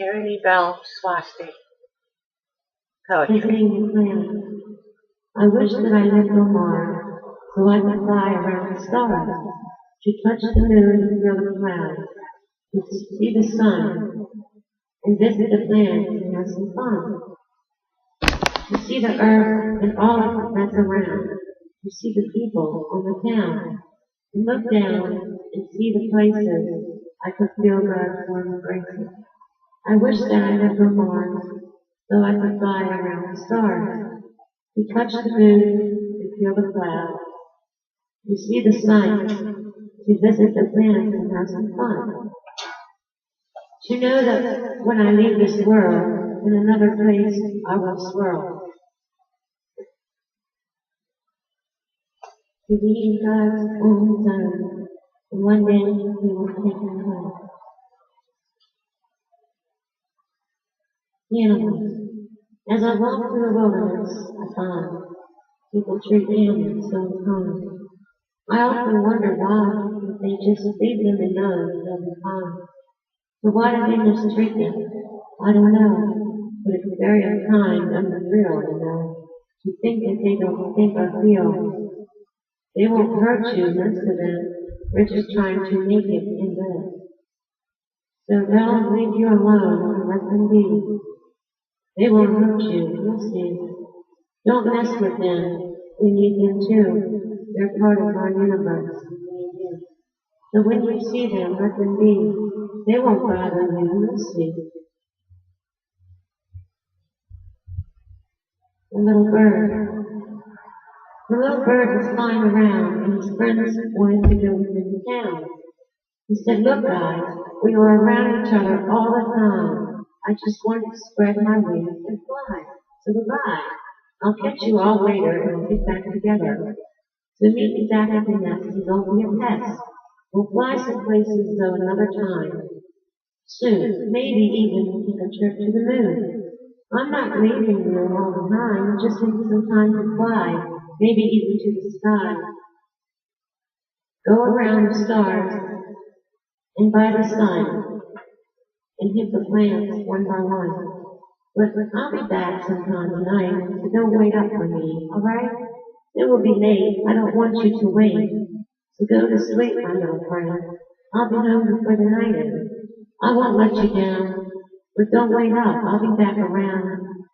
terril swastik His poetry. name is Lamb. I wish that I lived on Mars, so I could fly around the stars, to touch the moon and feel the clouds, to see the sun, and visit the planets and have some fun, to see the earth and all that's around, to see the people on the town, and look down and see the places I could feel God's warm embraces. I wish that I lived on Mars, so I could fly around the stars, to touch the moon and feel the clouds, to see the sun, to visit the planets and have some fun. To know that when I leave this world, in another place I will swirl. To be in God's own zone, and one day He will take me home. Animals. As I walk through the wilderness, I find people treat animals so unkind. I often wonder why, if they just leave them alone, they'll be fine. So why do they mistreat them? I don't know, but it's very unkind and unreal, to think that they don't think or feel. They won't hurt you, most of them. They're just trying to make it and live. So they'll leave you alone and let them be. They won't hurt you, you'll see. Don't mess with them. We need them too. They're part of our universe. We need them. So when you see them, let them be. They won't bother you, you'll see. The little bird. The little bird was flying around, and his friends wanted to go with him to town. He said, "Look, guys, we are around each other all the time. I just want to spread my wings and fly. So goodbye. I'll catch you all later, and we'll get back together. So meet me back at the nest and don't be a pest. We'll fly some places, though, another time. Soon, maybe even take a trip to the moon. I'm not leaving you all the time, just need some time to fly, maybe even to the sky. Go around the stars and by the sun and hit the planets one by one. But I'll be back sometime tonight, so don't wait up for me, alright? It will be late, I don't want you to wait. So go to sleep, my little friend. I'll be home before the night is. I won't let you down, but don't wait up, I'll be back around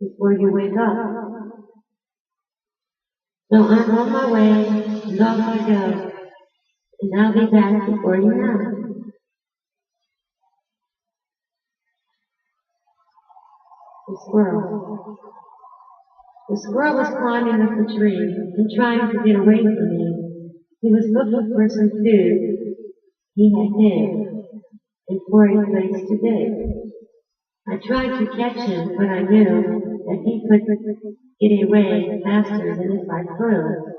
before you wake up. So I'm on my way, and off I go, and I'll be back before you know. The squirrel. The squirrel was climbing up the tree and trying to get away from me. He was looking for some food he had hid and for a place to dig. I tried to catch him, but I knew that he could get away faster than if I flew.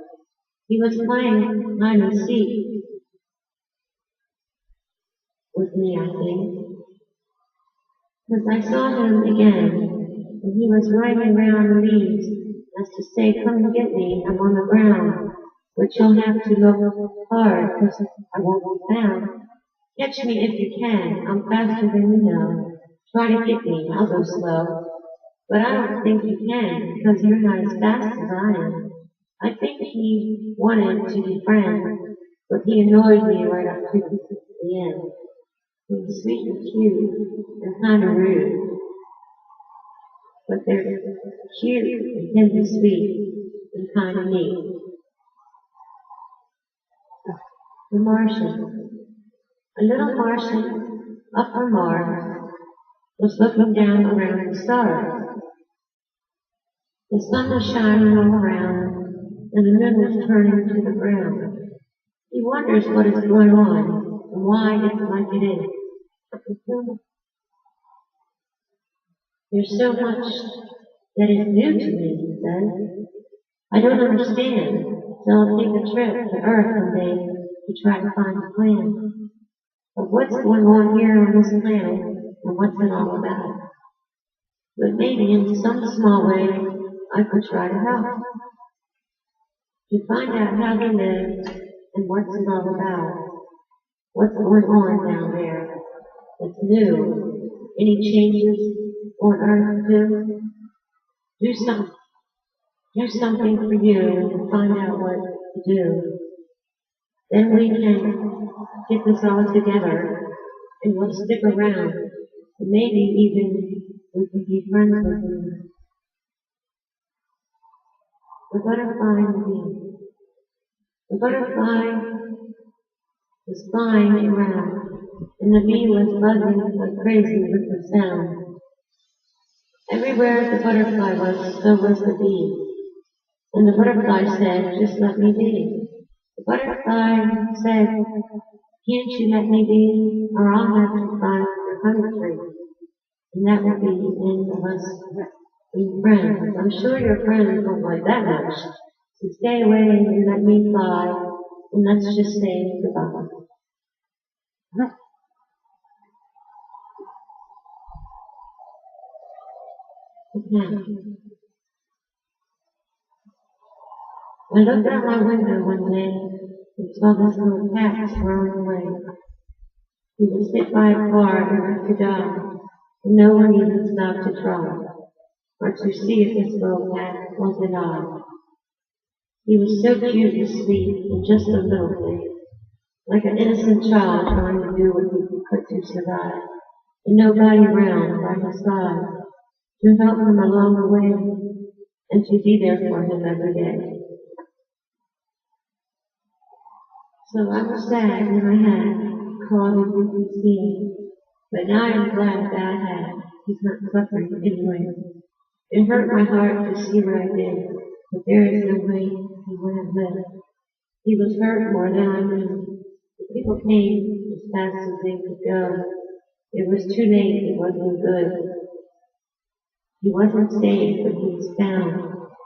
He was playing hide and seek with me, I think, because I saw him again, and he was riding around the leaves, as to say, "Come and get me, I'm on the ground, but you'll have to look hard, because I won't be found. Catch me if you can, I'm faster than you know. Try to get me, I'll go slow. But I don't think you can, because you're not as fast as I am." I think he wanted to be friends, but he annoyed me right up to the end. He was sweet and cute and kind of rude, but they're cute and can be sweet and kind of neat. The Martian. A little Martian up from Mars was looking down around the stars. The sun was shining all around, and the moon was turning to the ground. He wonders what is going on and why it's like it is. There's so much that is new to me, he says. I don't understand, so I'll take a trip to Earth one day to try to find a plan. But what's going on here on this planet, and what's it all about? But maybe in some small way, I could try to help. To find out how they live, and what's it all about. What's going on down there that's new any changes on earth too? Do some, do something for you and find out what to do. Then we can get this all together and we'll stick around. And maybe even we can be friends with you. The butterfly in the bee. The butterfly was flying around, and the bee was buzzing like crazy with the sound. Everywhere the butterfly was, so was the bee. And the butterfly said, just let me be. The butterfly said, can't you let me be, or I'll have to climb the honey tree. And that will be the end of us being friends. I'm sure your friends won't like that much. So stay away and let me fly, and let's just say goodbye. Okay. I looked out my window one day and saw this little cat throwing away. He was hit by a car and left to die, and no one even stopped to try, or to see if this little cat was alive. He was so cute and sweet and just a little thing, like an innocent child trying to do what he could to survive, and nobody around by his side to help him along the way and to be there for him every day. So I was sad when I had called him BBC, but now I'm glad that I had. He's not suffering anyway. It hurt my heart to see what I did, but there is no way he would have lived. He was hurt more than I knew. The people came as fast as they could go. It was too late, it wasn't good. He wasn't saved, but he was found,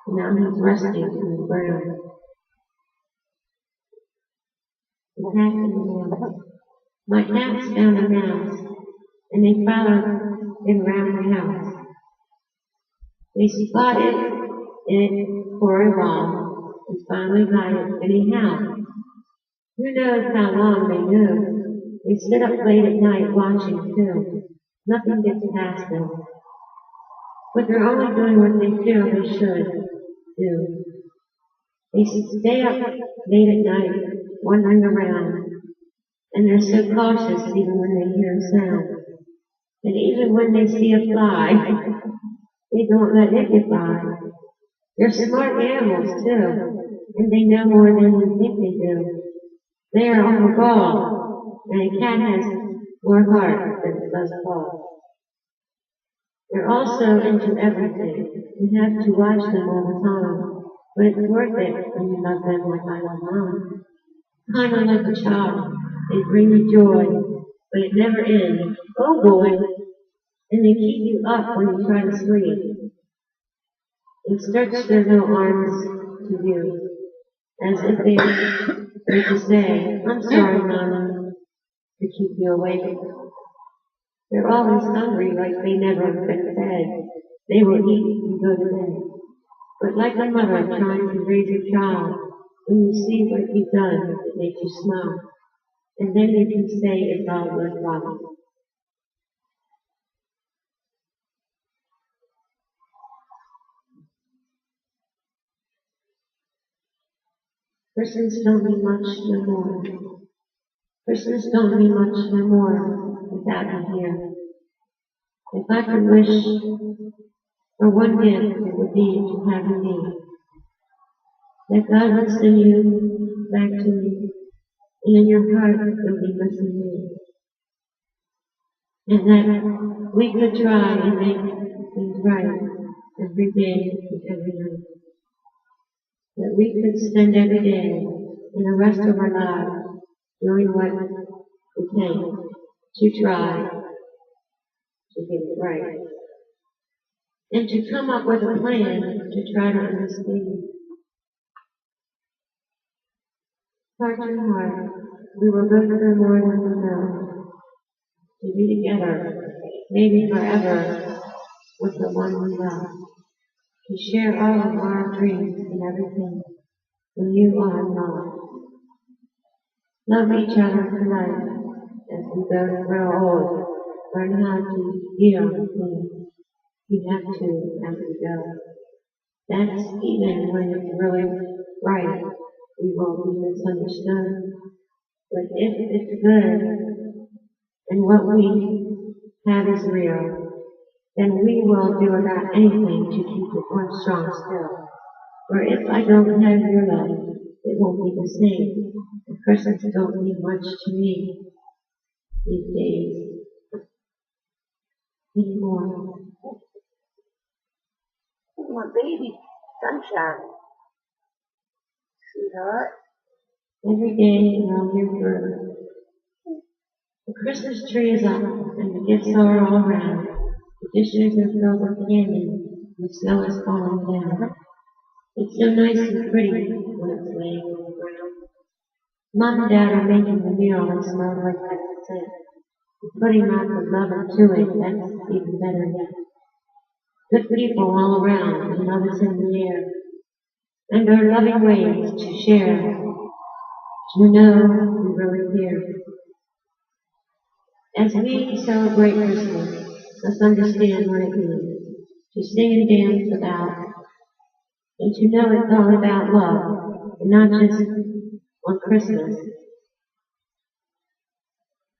and now he's resting in the ground. The cat and the mouse. My cats found a mouse, and they followed it around the house. They spotted it for a while, and finally got it anyhow. Who knows how long they knew? They sit up late at night watching too. Nothing gets past them. But they're only doing what they feel they should do. They stay up late at night, wandering around, and they're so cautious even when they hear a sound. And even when they see a fly, they don't let it get by. They're smart animals too, and they know more than we think they do. They are on the ball, and a cat has more heart than it does ball. They're also into everything. You have to watch them all the time, but it's worth it when you love them like I love mine. Kind of like a child. They bring you joy, but it never ends. Oh boy! And they keep you up when you try to sleep. And stretch their little arms to you, as if they were to say, I'm sorry, Mama, to keep you awake. They're always hungry like they never have been fed. They will eat and go to bed. But like a mother trying to raise a child, when you see what you've done, it makes you smile. And then you can say it's all worthwhile. Christmas don't mean much no more. Christmas don't mean much no more without you here. If I could wish for one gift, it would be to have you me. That God would send you back to me, and in your heart you'll be missing me. And that we could try and make things right every day and every night. That we could spend every day and the rest of our lives doing what we can to try to get it right. And to come up with a plan to try to understand. Heart to heart, we will go through more than we know. To be together, maybe forever, with the one we love. To share all of our dreams and everything when you are in love. Love each other tonight as we go to grow old, learn how to feel things you have to as we go. That's even when it's really right, we won't be misunderstood. But if it's good and what we have is real, then we will do about anything to keep it one strong still. For if I don't have your love, it won't be the same. And Christmas don't mean much to me these days anymore. Oh, my baby, sunshine, sweetheart. Every day around your birth. The Christmas tree is up and the gifts are all around. The dishes are filled with candy and the snow is falling down. It's so nice and pretty when it's laying on the ground. Mom and Dad are making the meal that smells like peppermint. And putting lots of love into it, that's even better yet. Good people all around and love is in the air. And our loving ways to share, to know we really care. As we celebrate Christmas, let's understand what it means to sing and dance about, and to know it's all about love, and not just on Christmas,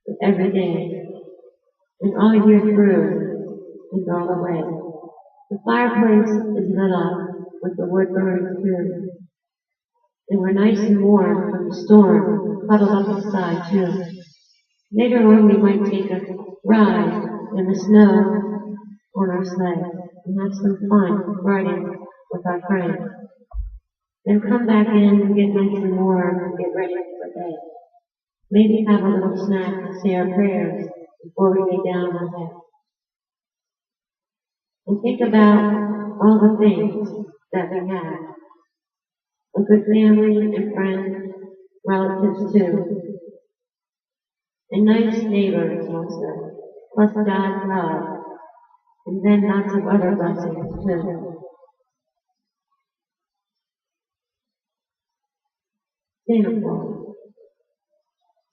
but every day, and all year through, and all the way. The fireplace is lit up with the wood burning too, and we're nice and warm from the storm, cuddled up inside too. Later on we might take a ride in the snow on our sled and have some fun riding with our friends. Then come back in and get nice and warm and get ready for bed. Maybe have a little snack and say our prayers before we lay down on bed. And think about all the things that we have. A good family and friends, relatives too. And nice neighbors also, plus God's love, and then lots of other blessings too. Santa Claus.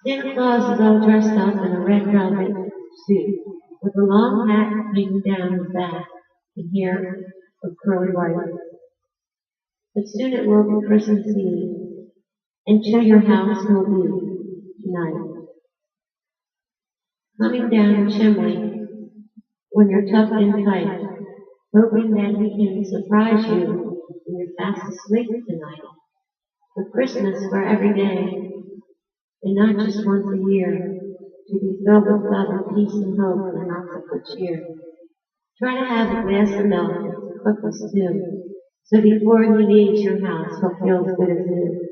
Santa Claus is all dressed up in a red velvet suit, with a long hat hanging down his back, and hair of curly white. But soon it will be Christmas Eve, and to your house will be tonight. Coming down the chimney when you're tucked in tight, hoping that he can surprise you when you're fast asleep tonight. For Christmas for every day, and not just once a year, to be filled with love and peace and hope and lots of good cheer. Try to have a glass of milk and some cookies too, so before he leaves your house he'll feel as good as new.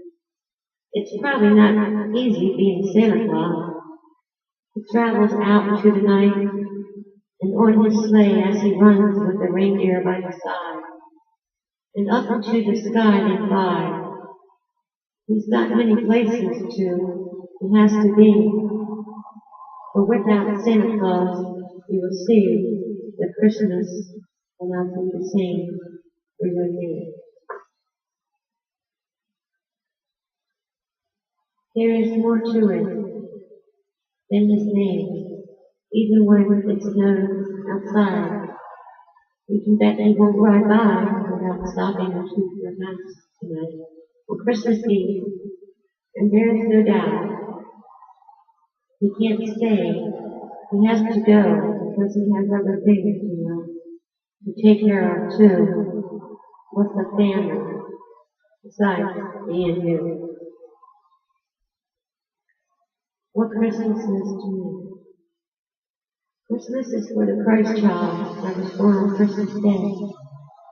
It's probably not easy being Santa Claus. He travels out into the night, and on his sleigh as he runs with the reindeer by his side, and up into the sky they fly. He's got many places he has to be, but without Santa Claus, you will see that Christmas will not be the same for you and me. There is more to it than his name, even when it snows outside. You can bet he won't ride by without stopping to keep your house tonight for Christmas Eve, and there is no doubt he can't stay. He has to go because he has other things, to take care of too. What's the family besides me and you? What Christmas is to me? Christmas is for the Christ child that was born on Christmas Day.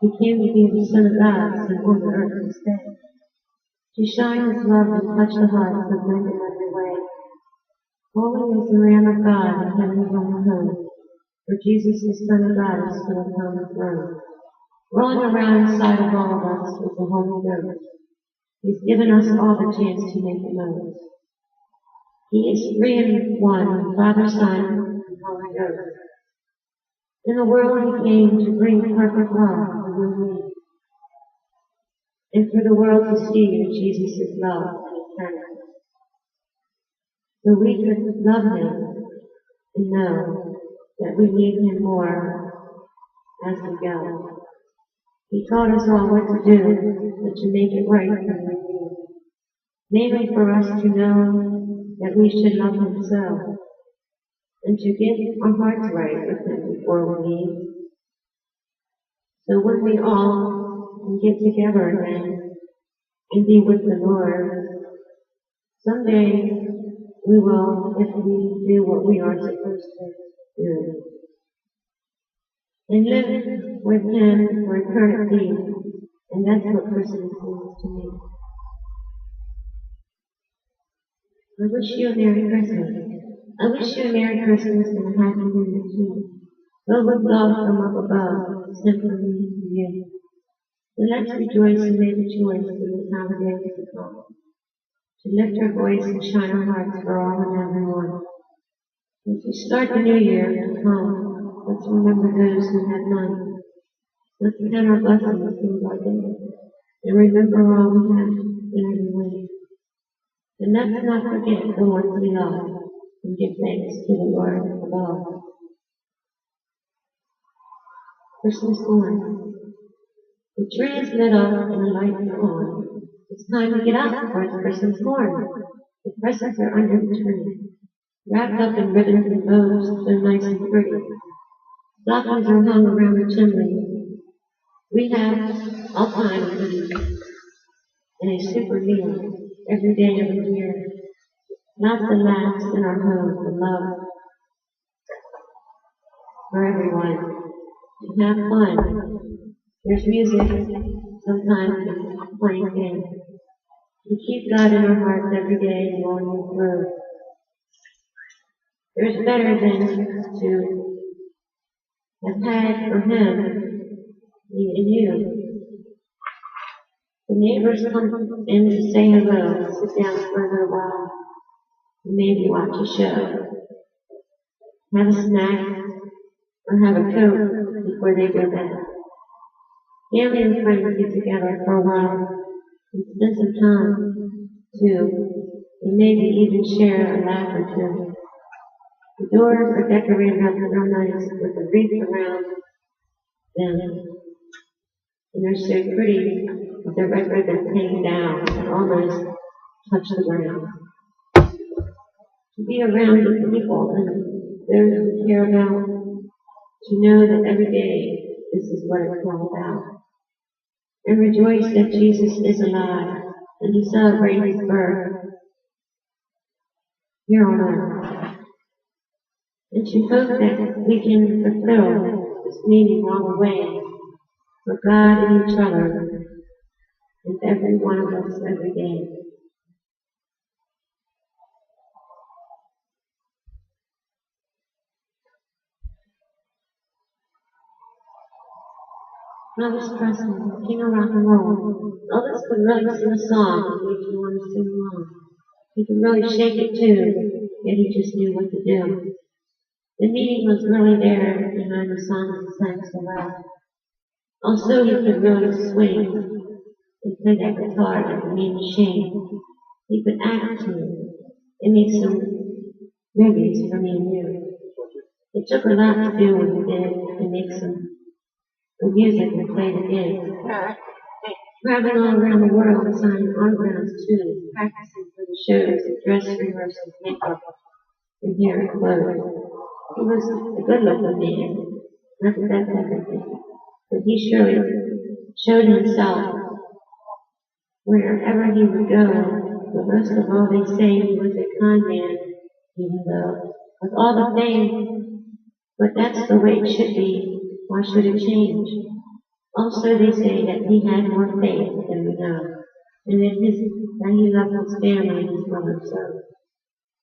He came to be the Son of God sent on the earth instead, to shine his love and touch the hearts of men in every way. Holy is the Lamb of God in heaven's own home, for Jesus, the Son of God, is still upon the throne. Rolling around inside of all of us is the Holy Ghost. He's given us all the chance to make the most. He is three in one, Father, Son, and Holy Ghost. In the world he came to bring perfect love for you and me, and for the world to see that Jesus is love and eternity. So we could love him and know that we need him more as we go. He taught us all what to do, but to make it right when we do. Mainly for us to know that we should love him so, and to get our hearts right with him before we leave. So when we all can get together again and be with the Lord, someday we will, if we do what we are supposed to do, and live with him for eternity. And that's what Christmas means to me. I wish you a Merry Christmas. I wish you a Merry Christmas and a Happy New Year too. Filled with love from up above, sent from me to you. So let's rejoice and make a choice in this holiday to come. To lift our voice and shine our hearts for all and everyone. As we start the new year to come, let's remember those who have none. Let's count our blessings day by day, and remember all we have in every way. And let's not forget the ones we love, and give thanks to the Lord above. Christmas morn. The tree is lit up and the lights are on. It's time to get up for it's Christmas morn. The presents are under the tree, wrapped up in ribbons and bows, so nice and pretty. Stockings are hung around the chimney. We have all kinds of goodies and a super meal every day of the year. Not the last in our home for love for everyone. To have fun. There's music, sometimes it's playing games. We keep God in our hearts every day and going through. There's better than to have had for him, me and you. The neighbors come in to say hello, sit down for a little while, and maybe watch a show. Have a snack, or have a Coke before they go bed. Family and friends get together for a while and spend some time too, and maybe even share a laugh or two. The doors are decorated up real nice with a wreath around them, and they're so pretty with their red ribbons hanging down and almost touch the ground. To be around the people and those we care about, to know that every day this is what it's all about. And rejoice that Jesus is alive and to celebrate his birth here on earth. And to hope that we can fulfill this meaning all the way for God and each other and every one of us every day. Elvis Presley, King of Rock and Roll. Elvis could really sing a song and make you want to sing along. He could really shake it too, yet he just knew what to do. The meaning was really there behind the songs he sang so well. Also, he could really swing and play that guitar like a mean machine. He could act too and make some movies for me and you. It took a lot to do what he did and make some good music and play the gigs. Traveling all around the world and signing autographs too, practicing for the shows, dress rehearsals, makeup, and hair and clothes. He was a good-looking man, not that that's everything, but he surely showed himself wherever he would go. But most of all, they say he was a kind man, even though with all the fame. But that's the way it should be. Why should it change? Also, they say that he had more faith than we know, and that he loved his family and his mother so.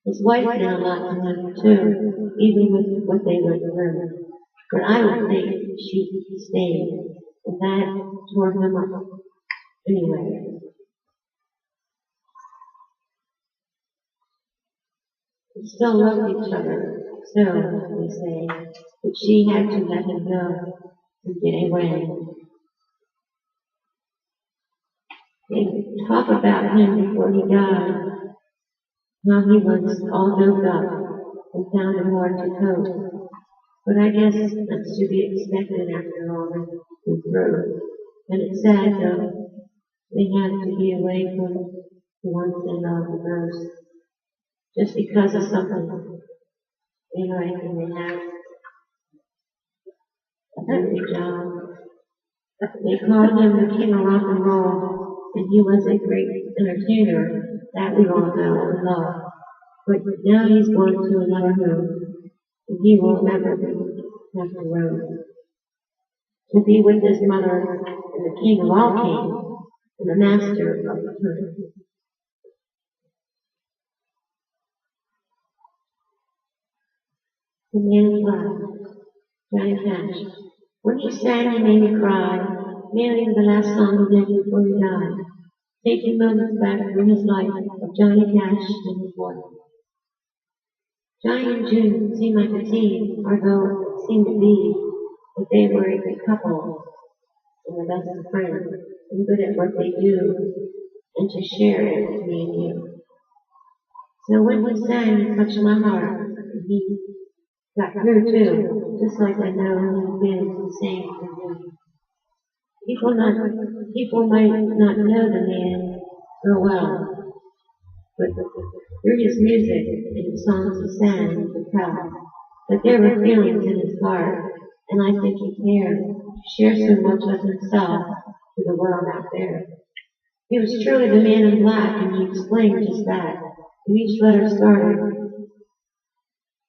His wife did a lot to him too, even with what they went through. But I would think she stayed, and that tore him up. Anyway, they still loved each other, so they say, but she had to let him go and get away. They talk about him before he died, how he was all doped up and found it hard to cope. But I guess that's to be expected after all that went through. And it's sad though, they had to be away from the ones they love the most, just because of something, anything they had, a dirty job. They called him the king of rock and roll, and he was a great entertainer, that we all know and love. But now he's going to another home, and he will never be left alone. To be with his mother and the king of all kings, and the master of the time. The man in black, Johnny Cash. When he sang, he made me cry, nearly the last song he did before he died, taking moments back from his life of Johnny Cash and his wife. Johnny and June seemed like a team, although it seemed to be that they were a good couple and the best of friends, and good at what they do, and to share it with me and you. So when he sang, he touched my heart, and he got through too, just like I know he's been saying for you. People might not know the man so well, but through his music and the songs he sang, you could tell that there were feelings in his heart, and I think he cared to share so much of himself to the world out there. He was truly the man in black, and he explained just that. And each letter started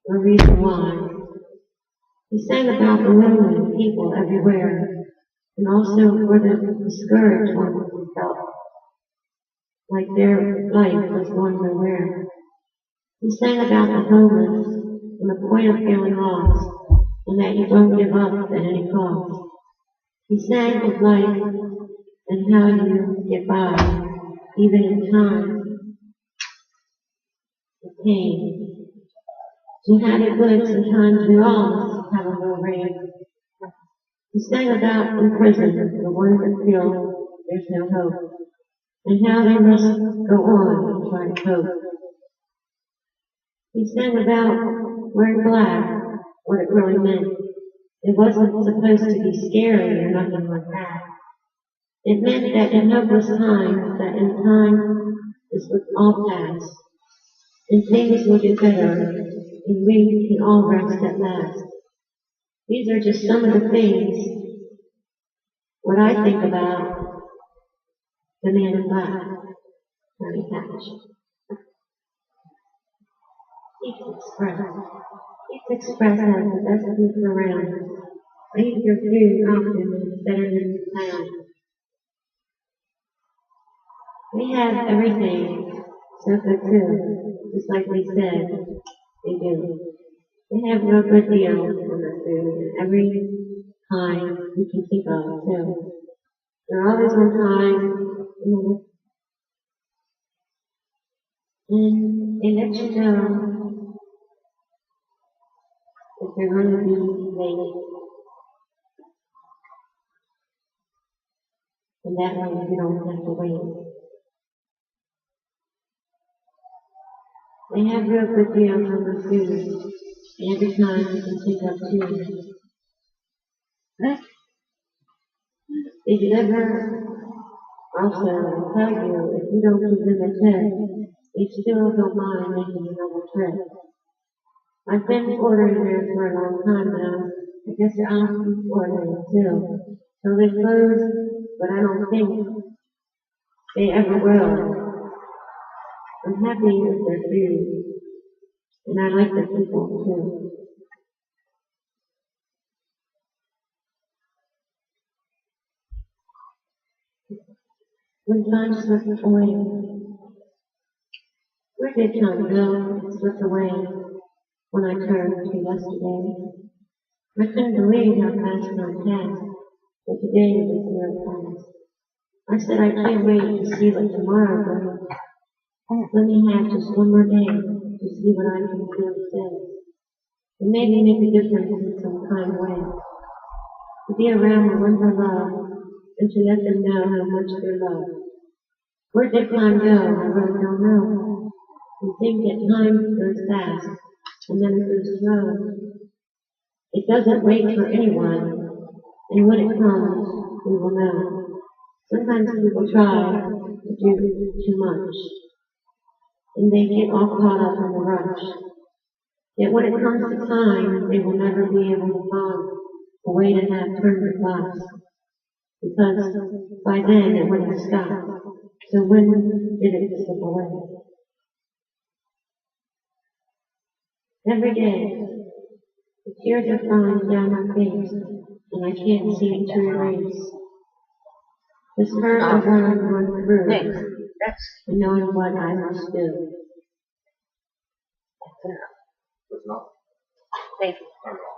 a reason why. He sang about the lonely people everywhere, and also for the discouraged ones who felt like their life was going nowhere. He sang about the homeless and the point of feeling lost, and that you don't give up at any cost. He sang of life and how you get by, even in times of pain. To have it good, sometimes we all must have a little rain. He sang about in prison, the ones that feel there's no hope, and how they must go on and try to cope. He sang about wearing black, what it really meant. It wasn't supposed to be scary or nothing like that. It meant that in hopeless times, that in time this would all pass, and things will get better, and we can all rest at last. These are just some of the things, what I think about the man in black, Johnny Cash. He's expressed as the best people around. I eat your food often and it's better than you found. We have everything, so good too, just like we said, they do. They have real good deals on their food, and every kind you can think of too. They're always on time, and they let you know if they're going to be late, and that way you don't have to wait. They have real good deals on their food, and every time you can think of too. They deliver also tell you if you don't give them a tip, they still don't mind making another trip. I've been ordering there for a long time now. I guess I'm ordering too. So they close, but I don't think they ever will. I'm happy with their food, and I like the people too. When time slipped away, where did time go? It slipped away when I turned to yesterday. I couldn't believe how fast time passed, but today was near past. I said I can't wait to see what tomorrow brings. Let me have just one more day to see what I can do today. And maybe make a difference in some kind of way. To be around the ones I love, and to let them know how much they're loved. Where did time go? I really don't know. You think that time goes fast, and then it goes slow. It It doesn't wait for anyone, and when it comes, we will know. Sometimes people try to do too much, and they get all caught up in the rush. Yet when it comes to time, they will never be able to find a way to have turned the clocks, because by then it would have stopped. So when did it slip away? Every day, the tears are falling down my face, and I can't seem to erase this hurt of what I've gone through, and knowing what I must do. Thank you.